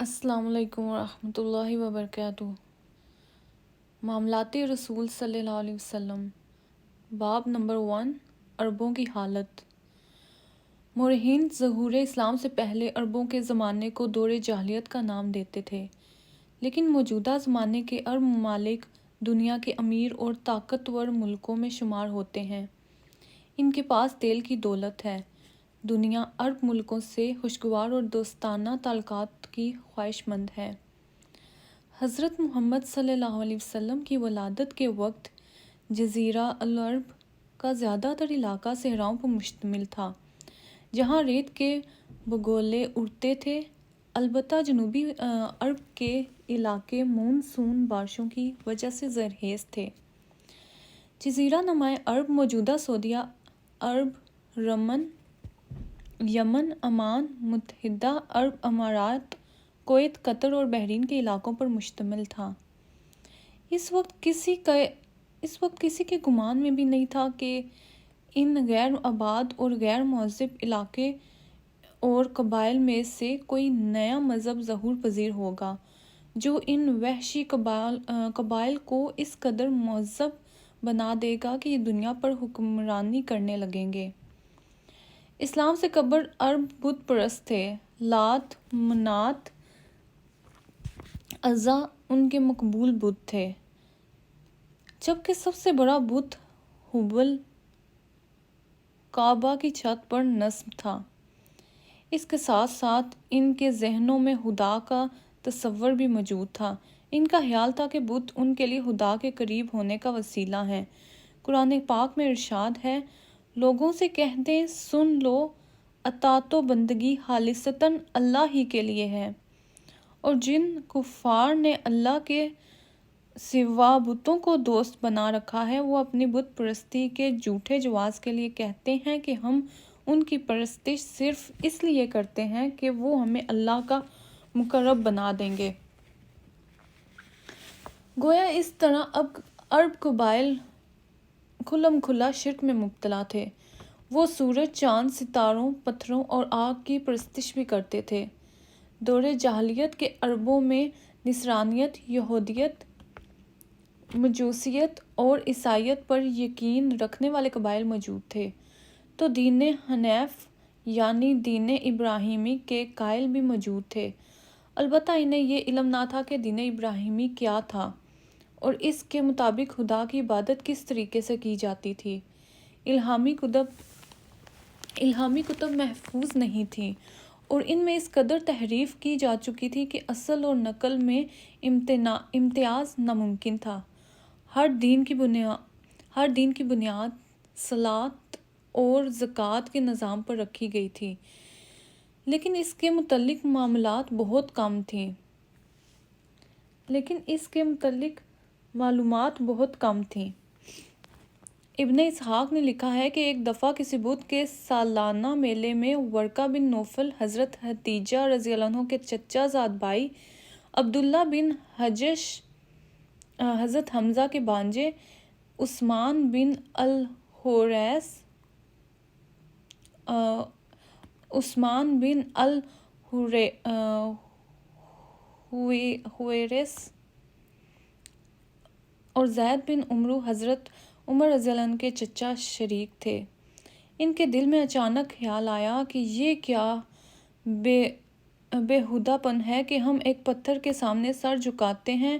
السلام علیکم ورحمۃ اللہ وبرکاتہ۔ معاملات رسول صلی اللہ علیہ وسلم، باب نمبر 1، عربوں کی حالت۔ مورخین ظہور اسلام سے پہلے عربوں کے زمانے کو دور جاہلیت کا نام دیتے تھے، لیکن موجودہ زمانے کے عرب ممالک دنیا کے امیر اور طاقتور ملکوں میں شمار ہوتے ہیں۔ ان کے پاس تیل کی دولت ہے۔ دنیا عرب ملکوں سے خوشگوار اور دوستانہ تعلقات کی خواہش مند ہے۔ حضرت محمد صلی اللہ علیہ وسلم کی ولادت کے وقت جزیرہ العرب کا زیادہ تر علاقہ صحراؤں پر مشتمل تھا، جہاں ریت کے بگولے اڑتے تھے۔ البتہ جنوبی عرب کے علاقے مون سون بارشوں کی وجہ سے زرخیز تھے۔ جزیرہ نمائے عرب موجودہ سعودیہ عرب، یمن، عمان، متحدہ عرب امارات، کویت، قطر اور بحرین کے علاقوں پر مشتمل تھا۔ اس وقت کسی کے گمان میں بھی نہیں تھا کہ ان غیر آباد اور غیر مہذب علاقے اور قبائل میں سے کوئی نیا مذہب ظہور پذیر ہوگا جو ان وحشی قبائل کو اس قدر مہذب بنا دے گا کہ یہ دنیا پر حکمرانی کرنے لگیں گے۔ اسلام سے قبل عرب بت پرست تھے۔ لات، منات، عزا ان کے مقبول بت تھے، جبکہ سب سے بڑا بت ہبل کعبہ کی چھت پر نصب تھا۔ اس کے ساتھ ساتھ ان کے ذہنوں میں خدا کا تصور بھی موجود تھا۔ ان کا خیال تھا کہ بت ان کے لیے خدا کے قریب ہونے کا وسیلہ ہیں۔ قرآن پاک میں ارشاد ہے، لوگوں سے کہہ دیں، سن لو، اطاعت و بندگی خالصتاً اللہ ہی کے لیے ہے، اور جن کفار نے اللہ کے سوا بتوں کو دوست بنا رکھا ہے وہ اپنی بت پرستی کے جھوٹے جواز کے لیے کہتے ہیں کہ ہم ان کی پرستش صرف اس لیے کرتے ہیں کہ وہ ہمیں اللہ کا مقرب بنا دیں گے۔ گویا اس طرح اب عرب قبائل کھلم کھلا شرک میں مبتلا تھے۔ وہ سورج، چاند، ستاروں، پتھروں اور آگ کی پرستش بھی کرتے تھے۔ دور جاہلیت کے عربوں میں نصرانیت، یہودیت، مجوسیت اور عیسائیت پر یقین رکھنے والے قبائل موجود تھے، تو دین حنیف یعنی دین ابراہیمی کے قائل بھی موجود تھے۔ البتہ انہیں یہ علم نہ تھا کہ دین ابراہیمی کیا تھا اور اس کے مطابق خدا کی عبادت کس طریقے سے کی جاتی تھی۔ الہامی کتب محفوظ نہیں تھیں اور ان میں اس قدر تحریف کی جا چکی تھی کہ اصل اور نقل میں امتیاز ناممکن تھا۔ ہر دین کی بنیاد صلاۃ اور زکوٰۃ کے نظام پر رکھی گئی تھی، لیکن اس کے متعلق معلومات بہت کم تھیں۔ ابن اسحاق نے لکھا ہے کہ ایک دفعہ کسی بت کے سالانہ میلے میں ورقہ بن نوفل حضرت خدیجہ رضی اللہ عنہ کے چچا زاد بھائی، عبداللہ بن حجش حضرت حمزہ کے بھانجے، عثمان بن الحویرث اور زید بن عمرو حضرت عمر رضی اللہ عنہ کے چچا شریک تھے۔ ان کے دل میں اچانک خیال آیا کہ یہ کیا بیہودہ پن ہے کہ ہم ایک پتھر کے سامنے سر جھکاتے ہیں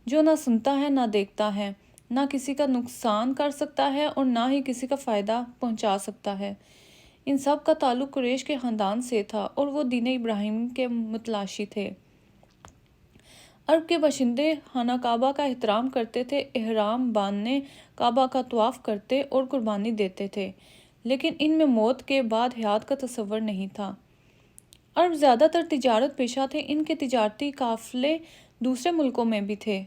جو نہ سنتا ہے، نہ دیکھتا ہے، نہ کسی کا نقصان کر سکتا ہے اور نہ ہی کسی کا فائدہ پہنچا سکتا ہے۔ ان سب کا تعلق قریش کے خاندان سے تھا اور وہ دین ابراہیم کے متلاشی تھے۔ عرب کے باشندے خانہ کعبہ کا احترام کرتے تھے، احرام باندھنے، کعبہ کا طواف کرتے اور قربانی دیتے تھے، لیکن ان میں موت کے بعد حیات کا تصور نہیں تھا۔ عرب زیادہ تر تجارت پیشہ تھے۔ ان کے تجارتی قافلے دوسرے ملکوں میں بھی تھے۔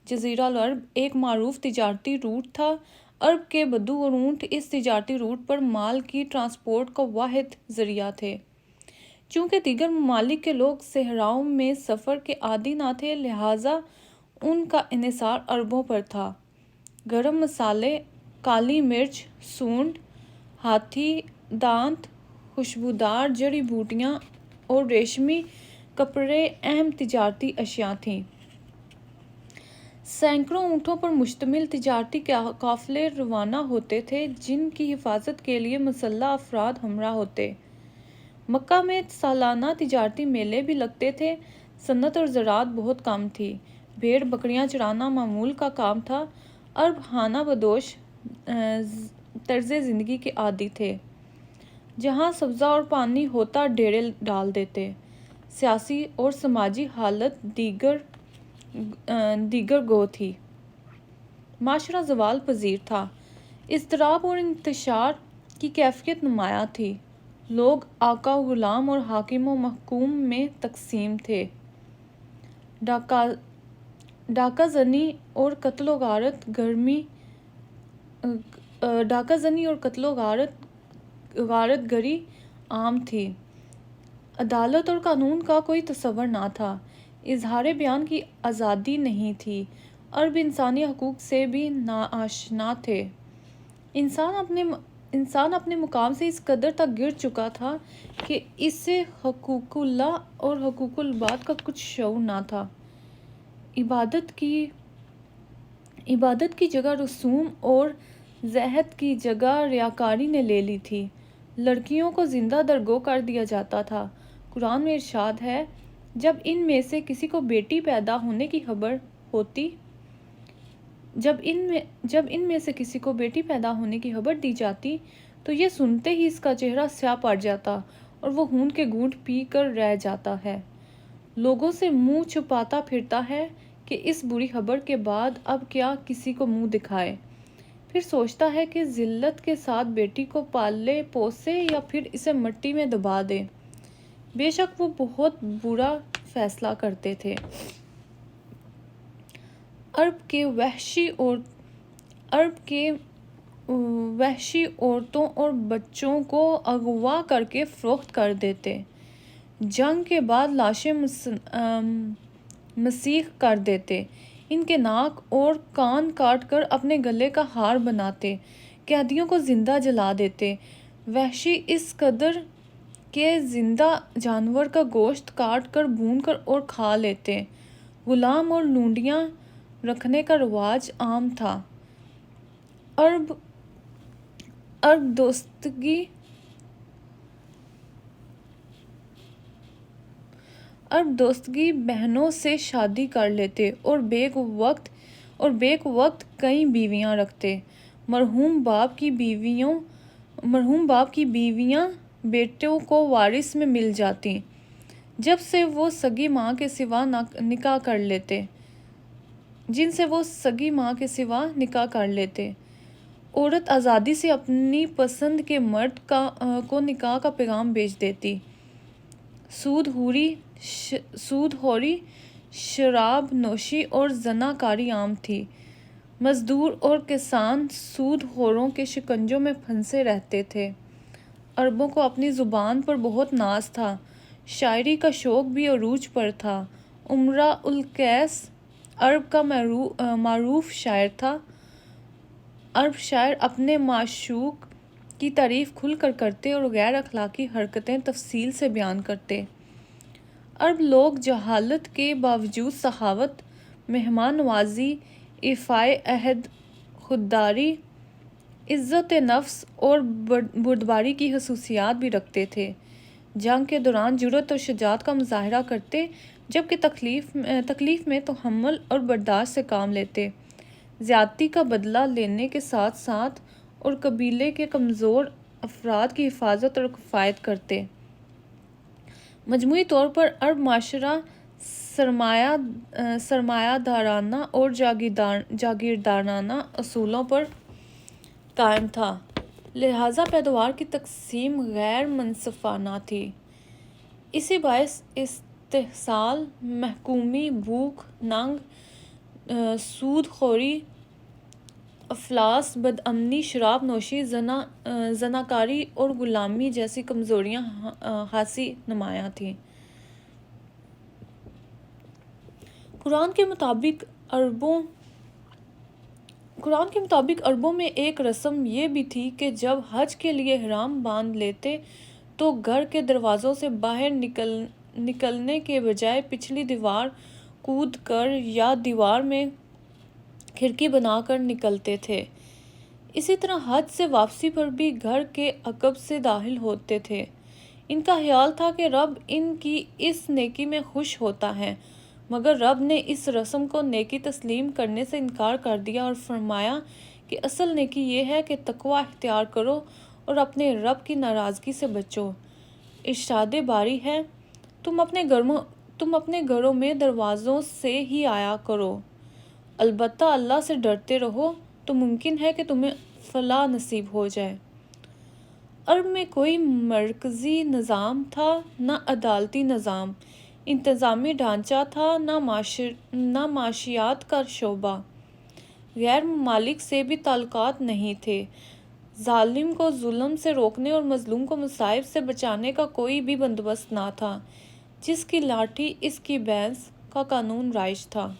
جزیرہ العرب ایک معروف تجارتی روٹ تھا۔ عرب کے بدو اور اونٹ اس تجارتی روٹ پر مال کی ٹرانسپورٹ کا واحد ذریعہ تھے۔ چونکہ دیگر ممالک کے لوگ صحراؤں میں سفر کے عادی نہ تھے، لہٰذا ان کا انحصار عربوں پر تھا۔ گرم مسالے، کالی مرچ، سونڈ، ہاتھی دانت، خوشبودار جڑی بوٹیاں اور ریشمی کپڑے اہم تجارتی اشیاء تھیں۔ سینکڑوں اونٹوں پر مشتمل تجارتی قافلے روانہ ہوتے تھے جن کی حفاظت کے لیے مسلح افراد ہمراہ ہوتے۔ مکہ میں سالانہ تجارتی میلے بھی لگتے تھے۔ صنعت اور زراعت بہت کم تھی۔ بھیڑ بکریاں چرانا معمول کا کام تھا۔ عرب خانہ بدوش طرز زندگی کے عادی تھے۔ جہاں سبزہ اور پانی ہوتا ڈیرے ڈال دیتے۔ سیاسی اور سماجی حالت دیگر گو تھی۔ معاشرہ زوال پذیر تھا۔ اضطراب اور انتشار کی کیفیت نمایاں تھی۔ لوگ آقا و غلام اور حاکم و محکوم میں تقسیم تھے۔ ڈاکہ زنی اور قتل و غارت گری عام تھی۔ عدالت اور قانون کا کوئی تصور نہ تھا۔ اظہار بیان کی آزادی نہیں تھی۔ عرب انسانی حقوق سے بھی ناآشنا تھے۔ انسان اپنے مقام سے اس قدر تک گر چکا تھا کہ اسے حقوق اللہ اور حقوق العباد کا کچھ شعور نہ تھا۔ عبادت کی جگہ رسوم اور زہد کی جگہ ریاکاری نے لے لی تھی۔ لڑکیوں کو زندہ درگو کر دیا جاتا تھا۔ قرآن میں ارشاد ہے، جب ان میں سے کسی کو بیٹی پیدا ہونے کی خبر دی جاتی تو یہ سنتے ہی اس کا چہرہ سیاہ پڑ جاتا اور وہ خون کے گھونٹ پی کر رہ جاتا ہے۔ لوگوں سے منہ چھپاتا پھرتا ہے کہ اس بری خبر کے بعد اب کیا کسی کو منہ دکھائے۔ پھر سوچتا ہے کہ ذلت کے ساتھ بیٹی کو پالے پوسے یا پھر اسے مٹی میں دبا دے۔ بے شک وہ بہت برا فیصلہ کرتے تھے۔ عرب کے وحشی عورتوں اور بچوں کو اغوا کر کے فروخت کر دیتے۔ جنگ کے بعد لاشیں مسیح کر دیتے۔ ان کے ناک اور کان کاٹ کر اپنے گلے کا ہار بناتے۔ قیدیوں کو زندہ جلا دیتے۔ وحشی اس قدر کہ زندہ جانور کا گوشت کاٹ کر بھون کر اور کھا لیتے۔ غلام اور لونڈیاں رکھنے کا رواج عام تھا۔ عرب دوستگی بہنوں سے شادی کر لیتے اور بیک وقت کئی بیویاں رکھتے۔ مرحوم باپ کی بیویاں بیٹوں کو وارث میں مل جاتیں جن سے وہ سگی ماں کے سوا نکاح کر لیتے۔ عورت آزادی سے اپنی پسند کے مرد کو نکاح کا پیغام بھیج دیتی۔ سود خوری، شراب نوشی اور زنا کاری عام تھی۔ مزدور اور کسان سود خوروں کے شکنجوں میں پھنسے رہتے تھے۔ عربوں کو اپنی زبان پر بہت ناز تھا۔ شاعری کا شوق بھی عروج پر تھا۔ امرؤ القیس عرب کا معروف شاعر تھا۔ عرب شاعر اپنے معشوق کی تعریف کھل کر کرتے اور غیر اخلاقی حرکتیں تفصیل سے بیان کرتے۔ عرب لوگ جہالت کے باوجود سخاوت، مہمان نوازی، ایفائے عہد، خودداری، عزت نفس اور بردباری کی خصوصیات بھی رکھتے تھے۔ جنگ کے دوران جرأت اور شجاعت کا مظاہرہ کرتے جبکہ تکلیف میں تحمل اور برداشت سے کام لیتے۔ زیادتی کا بدلہ لینے کے ساتھ ساتھ اور قبیلے کے کمزور افراد کی حفاظت اور کفایت کرتے۔ مجموعی طور پر عرب معاشرہ سرمایہ دارانہ اور جاگیردارانہ اصولوں پر قائم تھا، لہٰذا پیداوار کی تقسیم غیر منصفانہ تھی۔ اسی باعث استحصال، محکومی، بھوک، ننگ، سود خوری، افلاس، بدامنی، شراب نوشی، زناکاری اور غلامی جیسی کمزوریاں خاصی نمایاں تھیں۔ قرآن کے مطابق عربوں میں ایک رسم یہ بھی تھی کہ جب حج کے لیے احرام باندھ لیتے تو گھر کے دروازوں سے باہر نکلنے کے بجائے پچھلی دیوار کود کر یا دیوار میں کھڑکی بنا کر نکلتے تھے۔ اسی طرح حج سے واپسی پر بھی گھر کے عقب سے داخل ہوتے تھے۔ ان کا خیال تھا کہ رب ان کی اس نیکی میں خوش ہوتا ہے، مگر رب نے اس رسم کو نیکی تسلیم کرنے سے انکار کر دیا اور فرمایا کہ اصل نیکی یہ ہے کہ تقوی اختیار کرو اور اپنے رب کی ناراضگی سے بچو۔ ارشاد باری ہے، تم اپنے گھروں میں دروازوں سے ہی آیا کرو، البتہ اللہ سے ڈرتے رہو تو ممکن ہے کہ تمہیں فلاح نصیب ہو جائے۔ عرب میں کوئی مرکزی نظام تھا، نہ عدالتی نظام، انتظامی ڈھانچہ تھا، نہ معاشیات کا شعبہ۔ غیر ممالک سے بھی تعلقات نہیں تھے۔ ظالم کو ظلم سے روکنے اور مظلوم کو مصائب سے بچانے کا کوئی بھی بندوبست نہ تھا۔ جس کی لاٹھی اس کی بھینس کا قانون رائج تھا۔